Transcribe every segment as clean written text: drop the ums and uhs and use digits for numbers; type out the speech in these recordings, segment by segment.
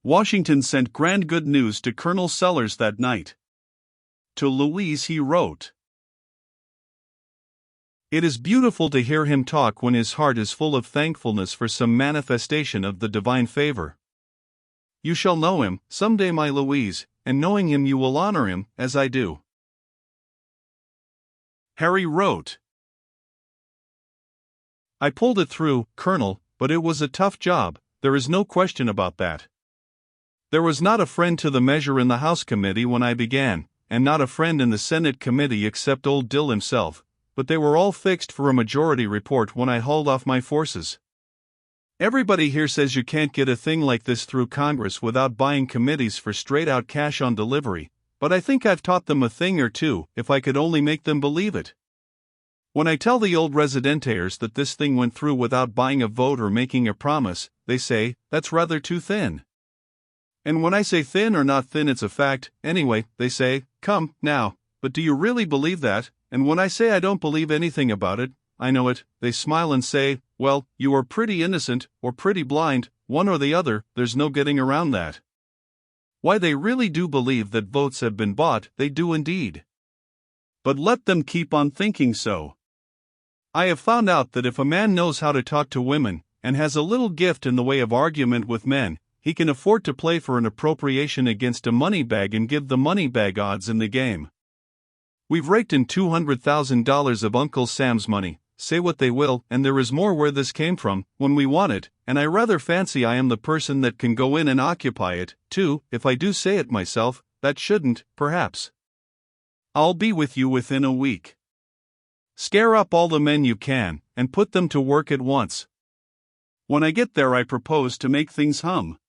Washington sent grand good news to Colonel Sellers that night. To Louise he wrote, "It is beautiful to hear him talk when his heart is full of thankfulness for some manifestation of the divine favor. You shall know him, some day, my Louise, and knowing him you will honor him, as I do." Harry wrote, "I pulled it through, Colonel, but it was a tough job, there is no question about that. There was not a friend to the measure in the House Committee when I began, and not a friend in the Senate Committee except old Dill himself, but they were all fixed for a majority report when I hauled off my forces. Everybody here says you can't get a thing like this through Congress without buying committees for straight-out cash on delivery, but I think I've taught them a thing or two if I could only make them believe it. When I tell the old residentaires that this thing went through without buying a vote or making a promise, they say, that's rather too thin. And when I say thin or not thin, it's a fact, anyway, they say, come, now, but do you really believe that? And when I say I don't believe anything about it, I know it, they smile and say, well, you are pretty innocent, or pretty blind, one or the other, there's no getting around that. Why, they really do believe that votes have been bought, they do indeed. But let them keep on thinking so. I have found out that if a man knows how to talk to women, and has a little gift in the way of argument with men, he can afford to play for an appropriation against a money bag and give the money bag odds in the game. We've raked in $200,000 of Uncle Sam's money, say what they will, and there is more where this came from, when we want it, and I rather fancy I am the person that can go in and occupy it, too, if I do say it myself, that shouldn't, perhaps. I'll be with you within a week. Scare up all the men you can, and put them to work at once. When I get there I propose to make things hum."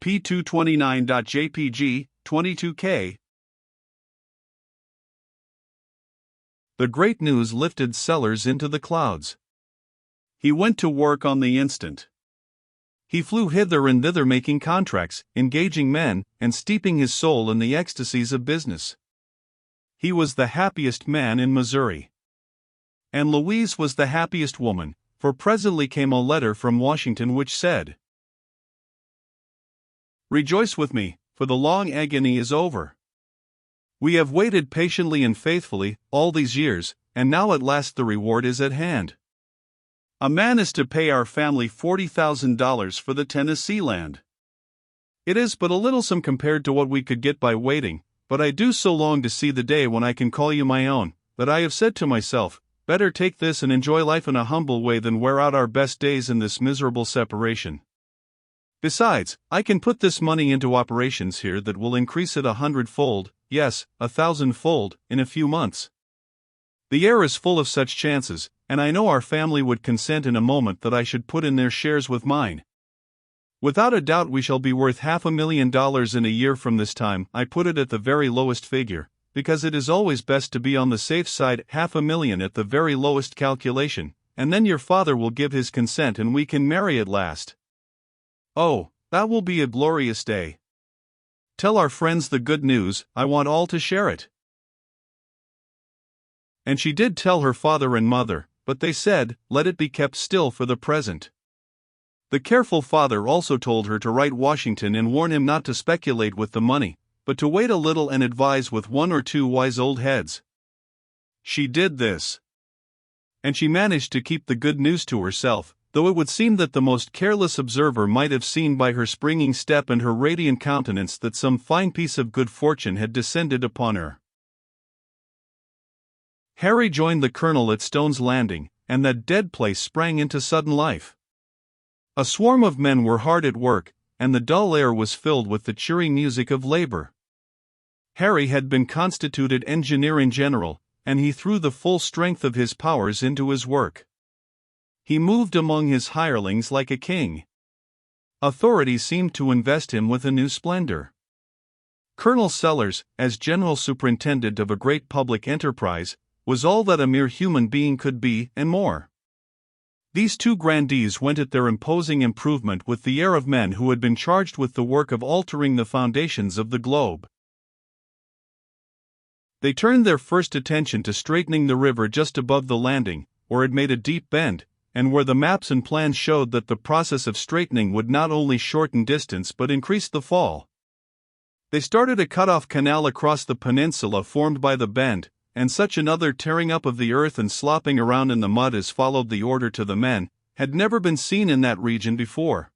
P229.jpg, 22K. The great news lifted Sellers into the clouds. He went to work on the instant. He flew hither and thither making contracts, engaging men, and steeping his soul in the ecstasies of business. He was the happiest man in Missouri. And Louise was the happiest woman, for presently came a letter from Washington which said, "Rejoice with me, for the long agony is over. We have waited patiently and faithfully all these years, and now at last the reward is at hand. A man is to pay our family $40,000 for the Tennessee land. It is but a little sum compared to what we could get by waiting, but I do so long to see the day when I can call you my own, that I have said to myself, better take this and enjoy life in a humble way than wear out our best days in this miserable separation. Besides, I can put this money into operations here that will increase it 100-fold, yes, 1,000-fold, in a few months. The air is full of such chances, and I know our family would consent in a moment that I should put in their shares with mine. Without a doubt we shall be worth $500,000 in a year from this time. I put it at the very lowest figure, because it is always best to be on the safe side. $500,000 at the very lowest calculation, and then your father will give his consent and we can marry at last. Oh, that will be a glorious day. Tell our friends the good news, I want all to share it." And she did tell her father and mother, but they said, let it be kept still for the present. The careful father also told her to write Washington and warn him not to speculate with the money, but to wait a little and advise with one or two wise old heads. She did this. And she managed to keep the good news to herself, though it would seem that the most careless observer might have seen by her springing step and her radiant countenance that some fine piece of good fortune had descended upon her. Harry joined the colonel at Stone's Landing, and that dead place sprang into sudden life. A swarm of men were hard at work, and the dull air was filled with the cheery music of labor. Harry had been constituted engineer-in-general, and he threw the full strength of his powers into his work. He moved among his hirelings like a king. Authority seemed to invest him with a new splendor. Colonel Sellers, as general superintendent of a great public enterprise, was all that a mere human being could be, and more. These two grandees went at their imposing improvement with the air of men who had been charged with the work of altering the foundations of the globe. They turned their first attention to straightening the river just above the landing, where it made a deep bend, and where the maps and plans showed that the process of straightening would not only shorten distance but increase the fall. They started a cut-off canal across the peninsula formed by the bend, and such another tearing up of the earth and slopping around in the mud as followed the order to the men, had never been seen in that region before.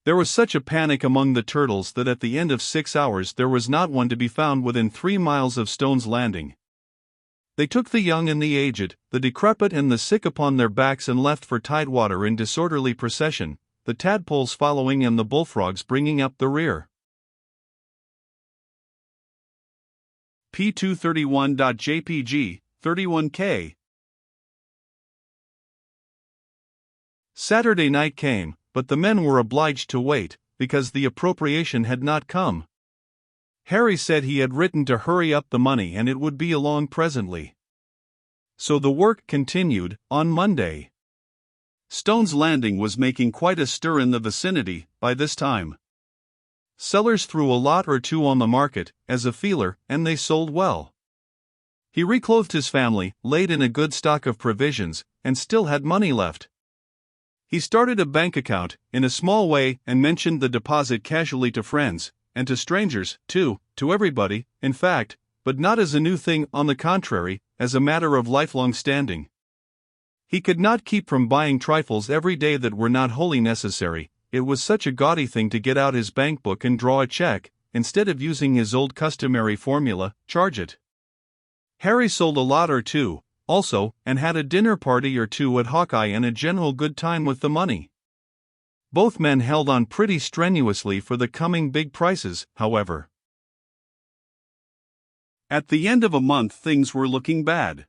There was such a panic among the turtles that at the end of 6 hours there was not one to be found within 3 miles of Stone's Landing. They took the young and the aged, the decrepit and the sick upon their backs and left for Tidewater in disorderly procession, the tadpoles following and the bullfrogs bringing up the rear. P231.jpg, 31K. Saturday night came, but the men were obliged to wait, because the appropriation had not come. Harry said he had written to hurry up the money and it would be along presently. So the work continued, on Monday. Stone's Landing was making quite a stir in the vicinity, by this time. Sellers threw a lot or two on the market, as a feeler, and they sold well. He reclothed his family, laid in a good stock of provisions, and still had money left. He started a bank account, in a small way, and mentioned the deposit casually to friends, and to strangers, too, to everybody, in fact, but not as a new thing, on the contrary, as a matter of lifelong standing. He could not keep from buying trifles every day that were not wholly necessary. It was such a gaudy thing to get out his bank book and draw a check, instead of using his old customary formula, charge it. Harry sold a lot or two, also, and had a dinner party or two at Hawkeye and a general good time with the money. Both men held on pretty strenuously for the coming big prices, however. At the end of a month things were looking bad.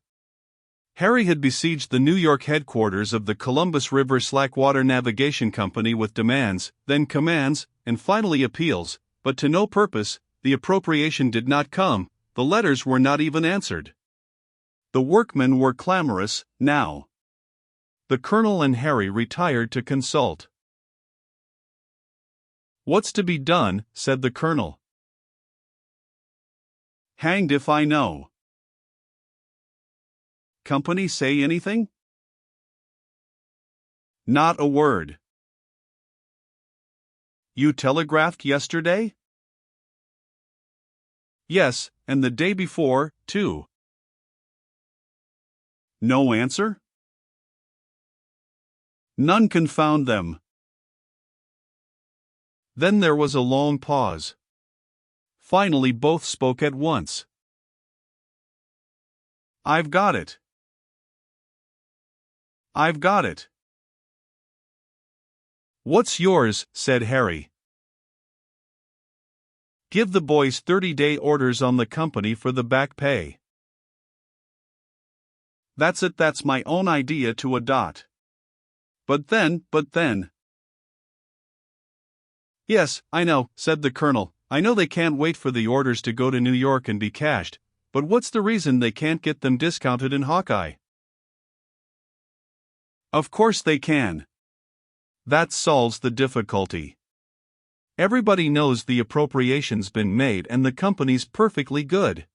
Harry had besieged the New York headquarters of the Columbus River Slackwater Navigation Company with demands, then commands, and finally appeals, but to no purpose. The appropriation did not come, the letters were not even answered. The workmen were clamorous, now. The Colonel and Harry retired to consult. "What's to be done?" said the Colonel. "Hanged if I know." "Company say anything?" "Not a word." "You telegraphed yesterday?" "Yes, and the day before, too." "No answer?" "None, confound them." Then there was a long pause. Finally both spoke at once. "I've got it." "I've got it." "What's yours?" said Harry. "Give the boys 30-day orders on the company for the back pay." "That's it, that's my own idea to a dot." But then. "Yes, I know," said the Colonel, "I know they can't wait for the orders to go to New York and be cashed, but what's the reason they can't get them discounted in Hawkeye?" "Of course they can. That solves the difficulty. Everybody knows the appropriation's been made and the company's perfectly good."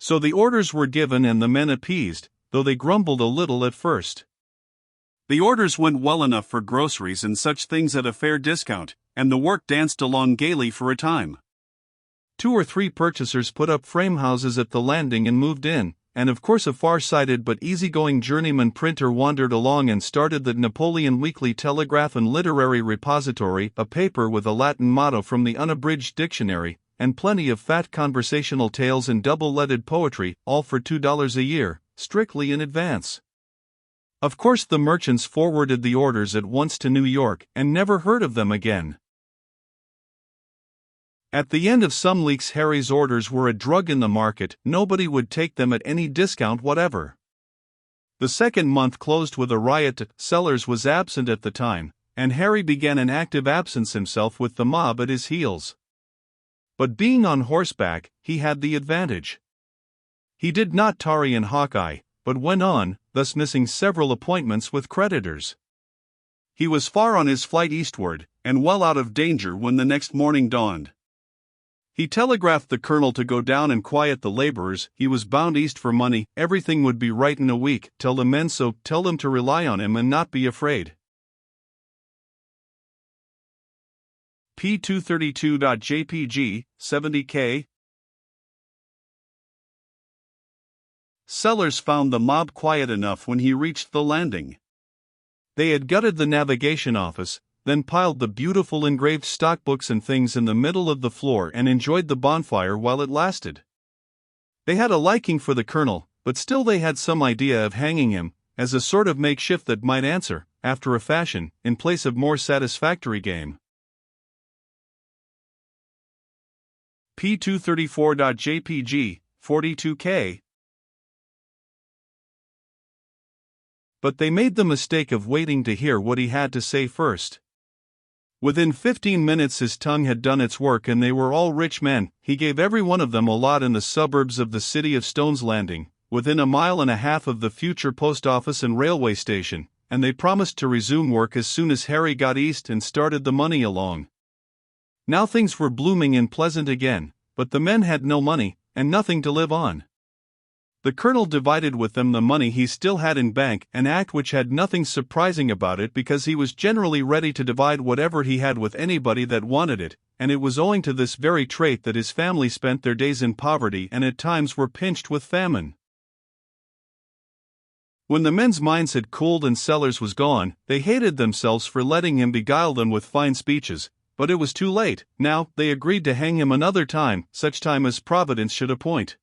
So the orders were given and the men appeased, though they grumbled a little at first. The orders went well enough for groceries and such things at a fair discount, and the work danced along gaily for a time. 2 or 3 purchasers put up frame houses at the landing and moved in, and of course a far-sighted but easygoing journeyman printer wandered along and started the Napoleon Weekly Telegraph and Literary Repository, a paper with a Latin motto from the Unabridged Dictionary, and plenty of fat conversational tales and double-leaded poetry, all for $2 a year, strictly in advance. Of course the merchants forwarded the orders at once to New York and never heard of them again. At the end of some weeks Harry's orders were a drug in the market, nobody would take them at any discount whatever. The second month closed with a riot. Sellers was absent at the time, and Harry began an active absence himself with the mob at his heels. But being on horseback, he had the advantage. He did not tarry in Hawkeye, but went on, thus missing several appointments with creditors. He was far on his flight eastward, and well out of danger when the next morning dawned. He telegraphed the colonel to go down and quiet the laborers. He was bound east for money, everything would be right in a week. Tell the men so, tell them to rely on him and not be afraid. P232.jpg, 70K. Sellers found the mob quiet enough when he reached the landing. They had gutted the navigation office, then piled the beautiful engraved stockbooks and things in the middle of the floor and enjoyed the bonfire while it lasted. They had a liking for the colonel, but still they had some idea of hanging him, as a sort of makeshift that might answer, after a fashion, in place of more satisfactory game. P234.jpg, 42K. But they made the mistake of waiting to hear what he had to say first. Within 15 minutes his tongue had done its work and they were all rich men. He gave every one of them a lot in the suburbs of the city of Stone's Landing, within 1.5 miles of the future post office and railway station, and they promised to resume work as soon as Harry got east and started the money along. Now things were blooming and pleasant again, but the men had no money, and nothing to live on. The colonel divided with them the money he still had in bank, an act which had nothing surprising about it because he was generally ready to divide whatever he had with anybody that wanted it, and it was owing to this very trait that his family spent their days in poverty and at times were pinched with famine. When the men's minds had cooled and Sellers was gone, they hated themselves for letting him beguile them with fine speeches, but it was too late. Now they agreed to hang him another time, such time as Providence should appoint.